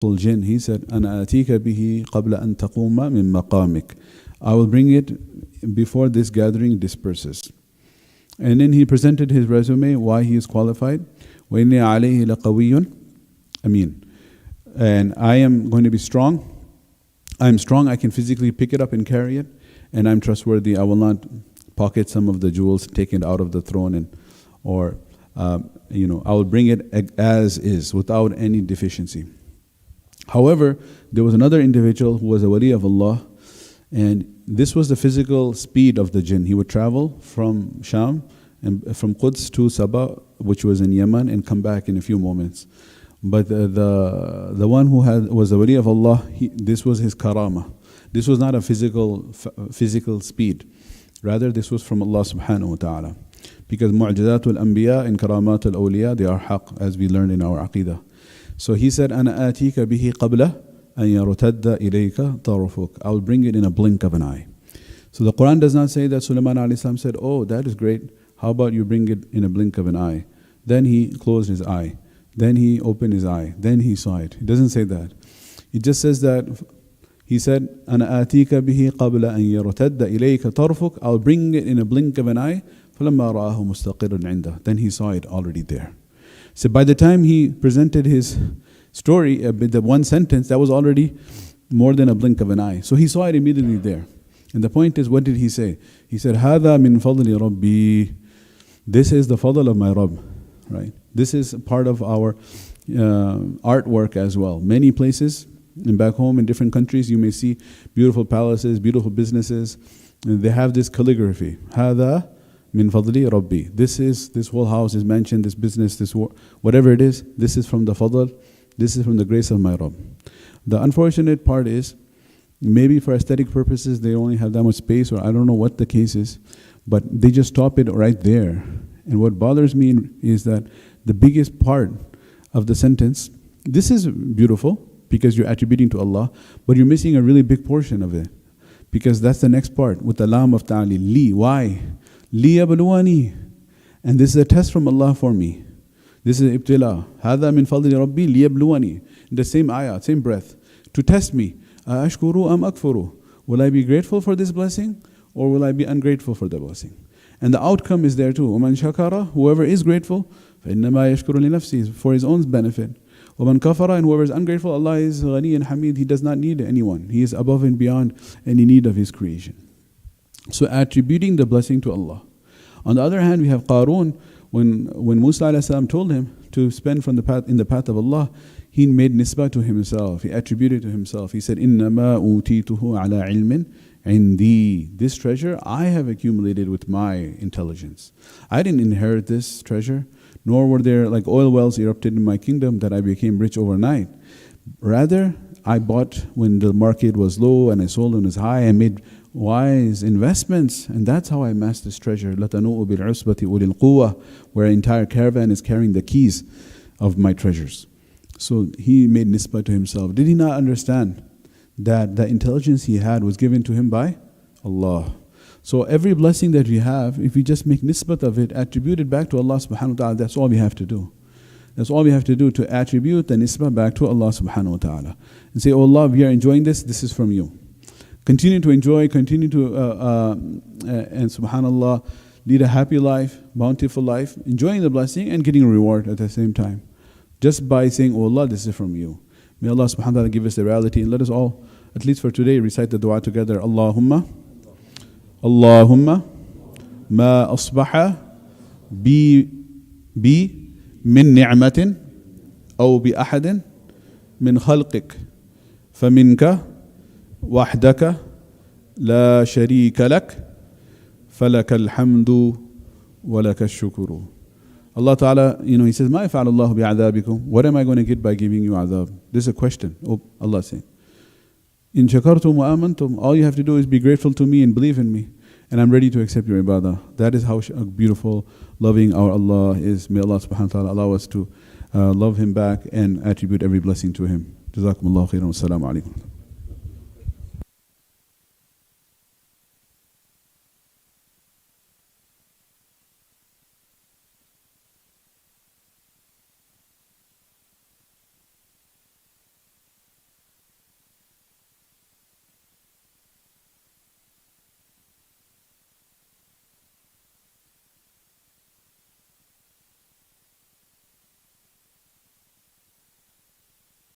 jinn, he said, أَنَا آتِيكَ بِهِ قَبْلَ أَن تَقُومَ مِن مَقَامِكَ. I will bring it before this gathering disperses. And then he presented his resume, why he is qualified. وَإِنِّي عَلَيْهِ لَقَوِيٌّ أَمِينٌ. And I am going to be strong. I am strong, I can physically pick it up and carry it. And I'm trustworthy, I will not pocket some of the jewels taken out of the throne, or I will bring it as is, without any deficiency. However, there was another individual who was a wali of Allah, and this was the physical speed of the jinn. He would travel from Sham and from Quds to Sabah, which was in Yemen, and come back in a few moments. But the one who was a wali of Allah, this was his karama. This was not a physical speed. Rather, this was from Allah subhanahu wa ta'ala. Because mu'jizatul anbiya and karamatul awliya, they are haqq, as we learned in our aqidah. So he said, أَنَا آتِيكَ بِهِ قَبْلَ أَن يَرْتَدَّ إِلَيْكَ طَرْفُكَ. I will bring it in a blink of an eye. So the Quran does not say that Sulaiman alayhi salam said, oh, that is great. How about you bring it in a blink of an eye? Then he closed his eye. Then he opened his eye. Then he saw it. It doesn't say that. It just says that he said, أَنَا آتِيكَ بِهِ قَبْلَ أَن يَرْتَدَّ إِلَيْكَ طَرْفُكَ. I'll bring it in a blink of an eye. فَلَمَّا رَآهُ مُسْتَقِرٌ عِنْدَهُ. Then he saw it already there. So by the time he presented his story, the one sentence, that was already more than a blink of an eye. So he saw it immediately there. And the point is, what did he say? He said, هَذَا مِن فَضْلِ رَبِّي. This is the fadl of my Rabb. Right? This is part of our artwork as well. Many places, and back home in different countries, you may see beautiful palaces, beautiful businesses, and they have this calligraphy. هَذَا min fadli rabbi. This whole house is mentioned, this business, whatever it is, this is from the fadl, this is from the grace of my Rabb. The unfortunate part is, maybe for aesthetic purposes they only have that much space, or I don't know what the case is, but they just stop it right there. And what bothers me is that the biggest part of the sentence, this is beautiful because you're attributing to Allah, but you're missing a really big portion of it. Because that's the next part, with the lam of ta'lil. Li, why? لِيَبْلُوَنِي. And this is a test from Allah for me. This is ibtila. هَذَا مِن فَضْلِ رَبِّي لِيَبْلُوَنِي. In the same ayah, same breath. To test me. أَأَشْكُرُ أَمْ أَكْفُرُ. Will I be grateful for this blessing, or will I be ungrateful for the blessing? And the outcome is there too. وَمَنْ شَكَرَ. Whoever is grateful, فَإِنَّمَا يَشْكُرُ لِنَفْسِهِ. For his own benefit. وَمَنْ كَفَرَ. And whoever is ungrateful, Allah is ghani and hamid. He does not need anyone. He is above and beyond any need of His creation. So attributing the blessing to Allah. On the other hand, we have Qarun. When Musa alayhi salam told him to spend from in the path of Allah, he made nisbah to himself. He attributed to himself. He said, إِنَّمَا أُوتِيتُهُ عَلَىٰ عِلْمٍ عِنْدِي. This treasure I have accumulated with my intelligence. I didn't inherit this treasure, nor were there like oil wells erupted in my kingdom that I became rich overnight. Rather, I bought when the market was low, and I sold when it was high. I made wise investments, and that's how I amassed this treasure. لَتَنُوءُ بِالْعُسْبَةِ أُولِي الْقُوَّةِ. Where an entire caravan is carrying the keys of my treasures. So he made nisbah to himself. Did he not understand that the intelligence he had was given to him by Allah? So every blessing that we have, if we just make nisbat of it, attribute it back to Allah subhanahu wa ta'ala, that's all we have to do. That's all we have to do, to attribute the nisbah back to Allah subhanahu wa ta'ala. And say, oh Allah, we are enjoying this is from you. Continue to enjoy, continue to, and subhanAllah, lead a happy life, bountiful life, enjoying the blessing and getting a reward at the same time. Just by saying, oh Allah, this is from you. May Allah subhanahu wa ta'ala give us the reality, and let us all, at least for today, recite the dua together. Allahumma ma asbaha bi min ni'matin aw bi ahadin min khalqik faminka wahdaka la sharika lak falaka alhamdu wa laka shukuru. Allah Ta'ala, He says, مَا يَفْعَلُ اللَّهُ بِعَذَابِكُمْ. What am I going to get by giving you adhab? This is a question. Allah is saying, إِن شَكَرْتُمْ وَآمَنْتُمْ. All you have to do is be grateful to me and believe in me, and I'm ready to accept your ibadah. That is how beautiful, loving our Allah is. May Allah subhanahu wa ta'ala allow us to love Him back and attribute every blessing to Him. Jazakumullahu khairan wa assalamu alaikum.